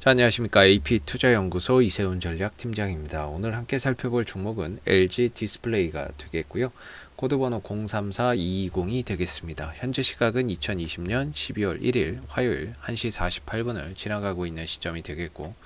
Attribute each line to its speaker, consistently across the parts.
Speaker 1: 자, 안녕하십니까. AP투자연구소 이세훈 전략팀장입니다. 오늘 함께 살펴볼 종목은 LG 디스플레이가 되겠고요. 코드번호 034220이 되겠습니다. 현재 시각은 2020년 12월 1일 화요일 1시 48분을 지나가고 있는 시점이 되겠고,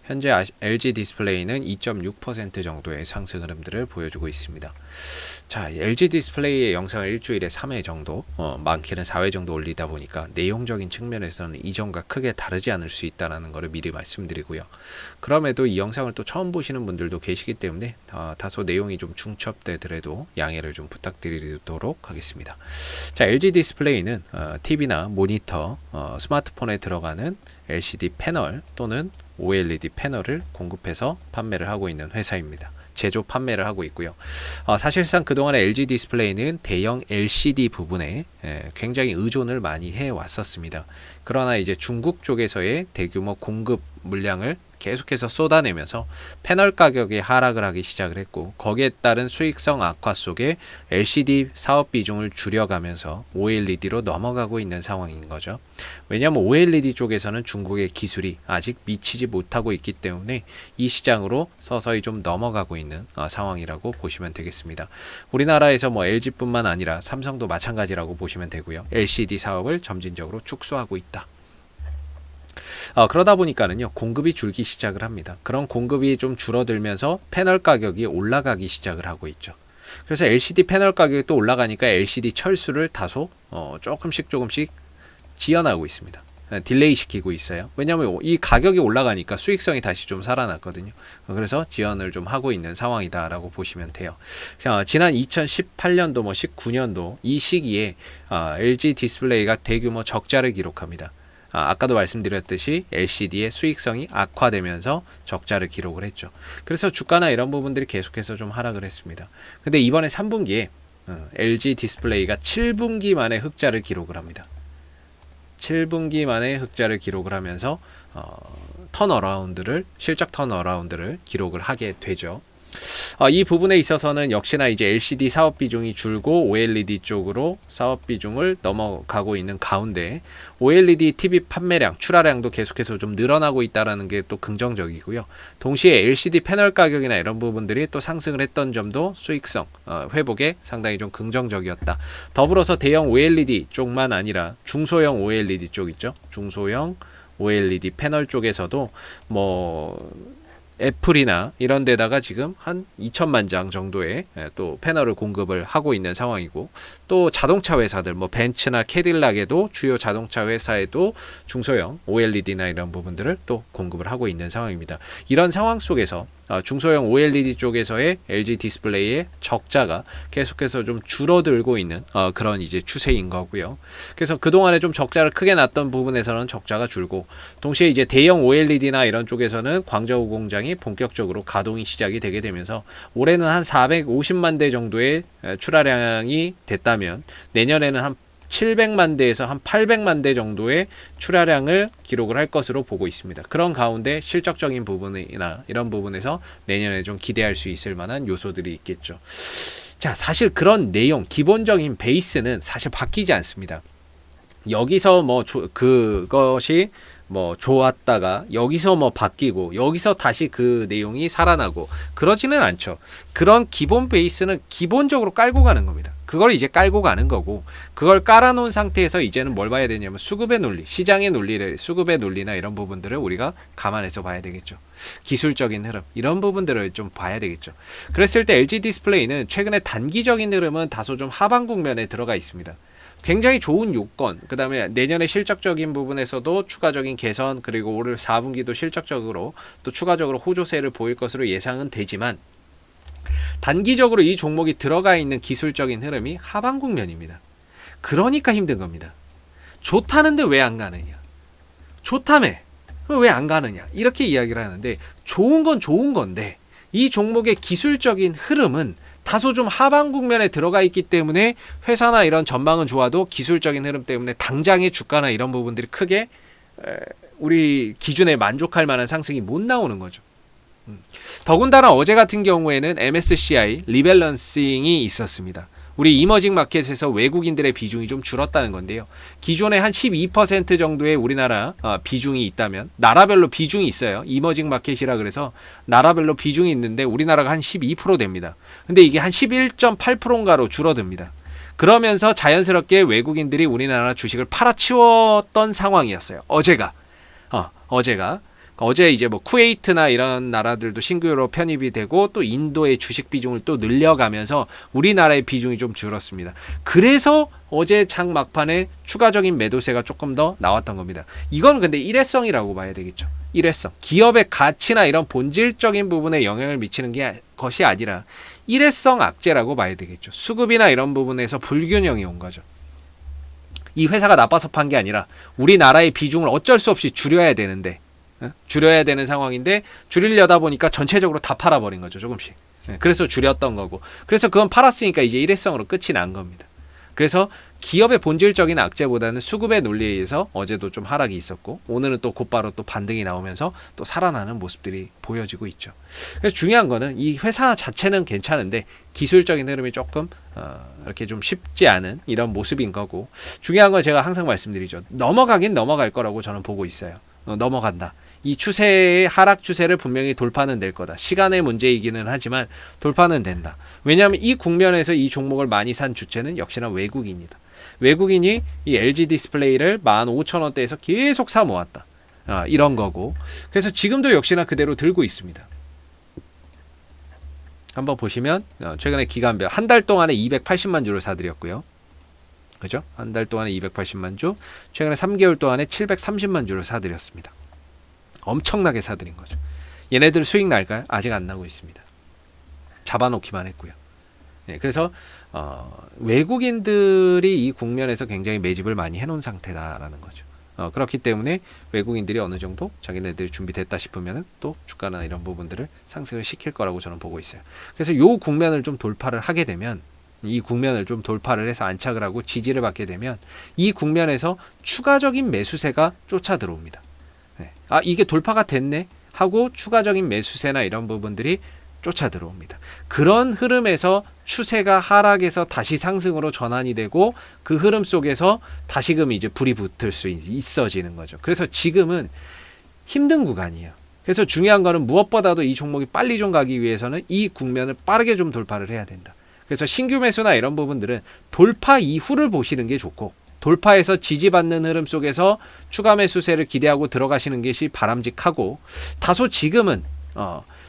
Speaker 1: 현재 LG 디스플레이는 2.6% 정도의 상승 흐름들을 보여주고 있습니다. 자, LG 디스플레이의 영상을 일주일에 3회 정도, 많게는 4회 정도 올리다 보니까 내용적인 측면에서는 이전과 크게 다르지 않을 수 있다는 것을 미리 말씀드리고요. 그럼에도 이 영상을 또 처음 보시는 분들도 계시기 때문에 다소 내용이 좀 중첩되더라도 양해를 좀 부탁드리도록 하겠습니다. 자, LG 디스플레이는 TV나 모니터, 스마트폰에 들어가는 LCD 패널 또는 OLED 패널을 공급해서 판매를 하고 있는 회사입니다. 제조 판매를 하고 있고요. 사실상 그동안에 LG 디스플레이는 대형 LCD 부분에 굉장히 의존을 많이 해왔었습니다. 그러나 이제 중국 쪽에서의 대규모 공급 물량을 계속해서 쏟아내면서 패널 가격이 하락을 하기 시작을 했고, 거기에 따른 수익성 악화 속에 LCD 사업 비중을 줄여가면서 OLED로 넘어가고 있는 상황인 거죠. 왜냐하면 OLED 쪽에서는 중국의 기술이 아직 미치지 못하고 있기 때문에 이 시장으로 서서히 좀 넘어가고 있는 상황이라고 보시면 되겠습니다. 우리나라에서 뭐 LG뿐만 아니라 삼성도 마찬가지라고 보시면 되고요. LCD 사업을 점진적으로 축소하고 있다. 그러다 보니까는요, 공급이 줄기 시작을 합니다. 그런 공급이 좀 줄어들면서 패널 가격이 올라가기 시작을 하고 있죠. 그래서 LCD 패널 가격이 또 올라가니까 LCD 철수를 다소 조금씩 지연하고 있습니다. 딜레이 시키고 있어요. 왜냐하면 이 가격이 올라가니까 수익성이 다시 좀 살아났거든요. 그래서 지연을 좀 하고 있는 상황이다라고 보시면 돼요. 지난 2018년도, 19년도 이 시기에 LG 디스플레이가 대규모 적자를 기록합니다. 아까도 말씀드렸듯이 LCD의 수익성이 악화되면서 적자를 기록을 했죠. 그래서 주가나 이런 부분들이 계속해서 좀 하락을 했습니다. 근데 이번에 3분기에 LG 디스플레이가 7분기 만에 흑자를 기록을 합니다. 7분기 만에 흑자를 기록을 하면서 실적 턴어라운드를 기록을 하게 되죠. 이 부분에 있어서는 역시나 이제 LCD 사업 비중이 줄고 OLED 쪽으로 사업 비중을 넘어가고 있는 가운데 OLED TV 판매량, 출하량도 계속해서 좀 늘어나고 있다는 게 또 긍정적이고요. 동시에 LCD 패널 가격이나 이런 부분들이 또 상승을 했던 점도 수익성 회복에 상당히 좀 긍정적이었다. 더불어서 대형 OLED 쪽만 아니라 중소형 OLED 쪽 있죠. 중소형 OLED 패널 쪽에서도 애플이나 이런 데다가 지금 한 2천만 장 정도의 또 패널을 공급을 하고 있는 상황이고, 또 자동차 회사들 벤츠나 캐딜락에도, 주요 자동차 회사에도 중소형 OLED나 이런 부분들을 또 공급을 하고 있는 상황입니다. 이런 상황 속에서 중소형 OLED 쪽에서의 LG 디스플레이의 적자가 계속해서 좀 줄어들고 있는 그런 이제 추세인 거고요. 그래서 그동안에 좀 적자를 크게 났던 부분에서는 적자가 줄고, 동시에 이제 대형 OLED나 이런 쪽에서는 광저우 공장이 본격적으로 가동이 시작이 되게 되면서 올해는 한 450만 대 정도의 출하량이 됐다면 내년에는 한 700만 대에서 한 800만 대 정도의 출하량을 기록을 할 것으로 보고 있습니다. 그런 가운데 실적적인 부분이나 이런 부분에서 내년에 좀 기대할 수 있을 만한 요소들이 있겠죠. 자, 사실 그런 내용, 기본적인 베이스는 사실 바뀌지 않습니다. 여기서 그것이 좋았다가 여기서 바뀌고 여기서 다시 그 내용이 살아나고 그러지는 않죠. 그런 기본 베이스는 기본적으로 깔고 가는 겁니다. 그걸 이제 깔고 가는 거고, 그걸 깔아놓은 상태에서 이제는 뭘 봐야 되냐면 수급의 논리, 시장의 논리를, 수급의 논리나 이런 부분들을 우리가 감안해서 봐야 되겠죠. 기술적인 흐름, 이런 부분들을 좀 봐야 되겠죠. 그랬을 때 LG 디스플레이는 최근에 단기적인 흐름은 다소 좀 하방 국면에 들어가 있습니다. 굉장히 좋은 요건, 그 다음에 내년에 실적적인 부분에서도 추가적인 개선, 그리고 올 4분기도 실적적으로 또 추가적으로 호조세를 보일 것으로 예상은 되지만, 단기적으로 이 종목이 들어가 있는 기술적인 흐름이 하방 국면입니다. 그러니까 힘든 겁니다. 좋다는데 왜 안 가느냐, 좋다며 왜 안 가느냐, 이렇게 이야기를 하는데, 좋은 건 좋은 건데 이 종목의 기술적인 흐름은 다소 좀 하방 국면에 들어가 있기 때문에 회사나 이런 전망은 좋아도 기술적인 흐름 때문에 당장의 주가나 이런 부분들이 크게 우리 기준에 만족할 만한 상승이 못 나오는 거죠. 더군다나 어제 같은 경우에는 MSCI 리밸런싱이 있었습니다. 우리 이머징 마켓에서 외국인들의 비중이 좀 줄었다는 건데요. 기존에 한 12% 정도의 우리나라 비중이 있다면 나라별로 비중이 있어요. 이머징 마켓이라 그래서 나라별로 비중이 있는데 우리나라가 한 12% 됩니다. 근데 이게 한 11.8%인가로 줄어듭니다. 그러면서 자연스럽게 외국인들이 우리나라 주식을 팔아치웠던 상황이었어요. 어제 이제 뭐 쿠웨이트나 이런 나라들도 신규로 편입이 되고 또 인도의 주식 비중을 또 늘려가면서 우리나라의 비중이 좀 줄었습니다. 그래서 어제 장 막판에 추가적인 매도세가 조금 더 나왔던 겁니다. 이건 근데 일회성이라고 봐야 되겠죠. 일회성. 기업의 가치나 이런 본질적인 부분에 영향을 미치는 것이 아니라 일회성 악재라고 봐야 되겠죠. 수급이나 이런 부분에서 불균형이 온 거죠. 이 회사가 나빠서 판 게 아니라 우리나라의 비중을 어쩔 수 없이 줄여야 되는 상황인데 줄이려다 보니까 전체적으로 다 팔아버린 거죠. 조금씩. 그래서 줄였던 거고. 그래서 그건 팔았으니까 이제 일회성으로 끝이 난 겁니다. 그래서 기업의 본질적인 악재보다는 수급의 논리에 의해서 어제도 좀 하락이 있었고 오늘은 또 곧바로 또 반등이 나오면서 또 살아나는 모습들이 보여지고 있죠. 그래서 중요한 거는 이 회사 자체는 괜찮은데 기술적인 흐름이 조금 이렇게 좀 쉽지 않은 이런 모습인 거고 중요한 건 제가 항상 말씀드리죠. 넘어가긴 넘어갈 거라고 저는 보고 있어요. 넘어간다. 이 추세의 하락 추세를 분명히 돌파는 될 거다. 시간의 문제이기는 하지만 돌파는 된다. 왜냐하면 이 국면에서 이 종목을 많이 산 주체는 역시나 외국인이다. 외국인이 이 LG 디스플레이를 15,000원대에서 계속 사 모았다. 이런 거고. 그래서 지금도 역시나 그대로 들고 있습니다. 한번 보시면 최근에 기간별 한 달 동안에 280만 주를 사들였고요. 그죠? 한 달 동안에 280만 주, 최근에 3개월 동안에 730만 주를 사들였습니다. 엄청나게 사들인 거죠. 얘네들 수익 날까요? 아직 안 나고 있습니다. 잡아놓기만 했고요. 그래서 외국인들이 이 국면에서 굉장히 매집을 많이 해놓은 상태다라는 거죠. 그렇기 때문에 외국인들이 어느 정도 자기네들이 준비됐다 싶으면 또 주가나 이런 부분들을 상승을 시킬 거라고 저는 보고 있어요. 그래서 이 국면을 좀 돌파를 하게 되면 이 국면을 좀 돌파를 해서 안착을 하고 지지를 받게 되면 이 국면에서 추가적인 매수세가 쫓아 들어옵니다. 이게 돌파가 됐네 하고 추가적인 매수세나 이런 부분들이 쫓아 들어옵니다. 그런 흐름에서 추세가 하락해서 다시 상승으로 전환이 되고 그 흐름 속에서 다시금 이제 불이 붙을 수 있어지는 거죠. 그래서 지금은 힘든 구간이에요. 그래서 중요한 거는 무엇보다도 이 종목이 빨리 좀 가기 위해서는 이 국면을 빠르게 좀 돌파를 해야 된다. 그래서 신규 매수나 이런 부분들은 돌파 이후를 보시는 게 좋고 돌파해서 지지받는 흐름 속에서 추가 매수세를 기대하고 들어가시는 것이 바람직하고 다소 지금은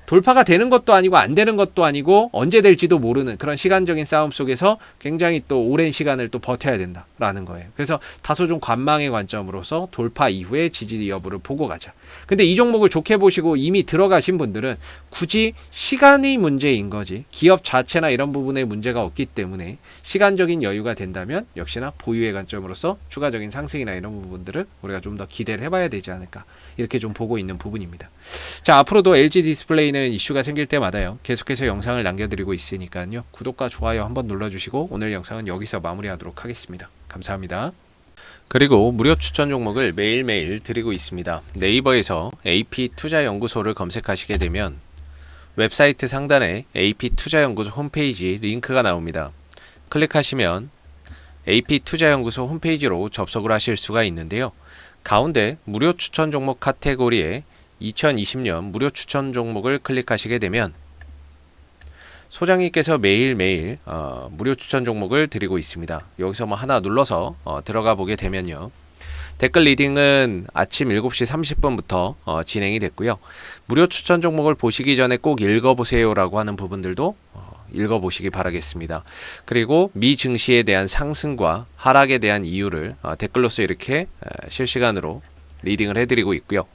Speaker 1: 돌파가 되는 것도 아니고 안 되는 것도 아니고 언제 될지도 모르는 그런 시간적인 싸움 속에서 굉장히 또 오랜 시간을 또 버텨야 된다라는 거예요. 그래서 다소 좀 관망의 관점으로서 돌파 이후에 지지 여부를 보고 가자. 근데 이 종목을 좋게 보시고 이미 들어가신 분들은 굳이 시간이 문제인 거지 기업 자체나 이런 부분에 문제가 없기 때문에 시간적인 여유가 된다면 역시나 보유의 관점으로서 추가적인 상승이나 이런 부분들을 우리가 좀 더 기대를 해봐야 되지 않을까 이렇게 좀 보고 있는 부분입니다. 자, 앞으로도 LG 디스플레이는 이슈가 생길 때마다요 계속해서 영상을 남겨드리고 있으니까요 구독과 좋아요 한번 눌러주시고 오늘 영상은 여기서 마무리하도록 하겠습니다. 감사합니다. 그리고 무료 추천 종목을 매일매일 드리고 있습니다. 네이버에서 AP투자연구소를 검색하시게 되면 웹사이트 상단에 AP투자연구소 홈페이지 링크가 나옵니다. 클릭하시면 AP투자연구소 홈페이지로 접속을 하실 수가 있는데요. 가운데 무료 추천 종목 카테고리에 2020년 무료 추천 종목을 클릭하시게 되면 소장님께서 매일매일 무료 추천 종목을 드리고 있습니다. 여기서 뭐 하나 눌러서 들어가 보게 되면요. 댓글 리딩은 아침 7시 30분부터 진행이 됐고요. 무료 추천 종목을 보시기 전에 꼭 읽어보세요 라고 하는 부분들도 읽어보시기 바라겠습니다. 그리고 미 증시에 대한 상승과 하락에 대한 이유를 댓글로서 이렇게 실시간으로 리딩을 해드리고 있고요.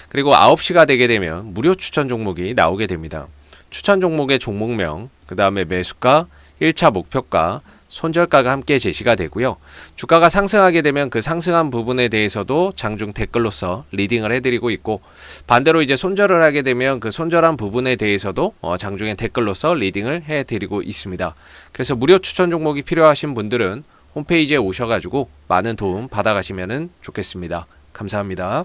Speaker 1: 그리고 9시가 되게 되면 무료 추천 종목이 나오게 됩니다. 추천 종목의 종목명, 그 다음에 매수가, 1차 목표가, 손절가가 함께 제시가 되고요. 주가가 상승하게 되면 그 상승한 부분에 대해서도 장중 댓글로서 리딩을 해드리고 있고 반대로 이제 손절을 하게 되면 그 손절한 부분에 대해서도 장중에 댓글로서 리딩을 해드리고 있습니다. 그래서 무료 추천 종목이 필요하신 분들은 홈페이지에 오셔가지고 많은 도움 받아가시면 좋겠습니다. 감사합니다.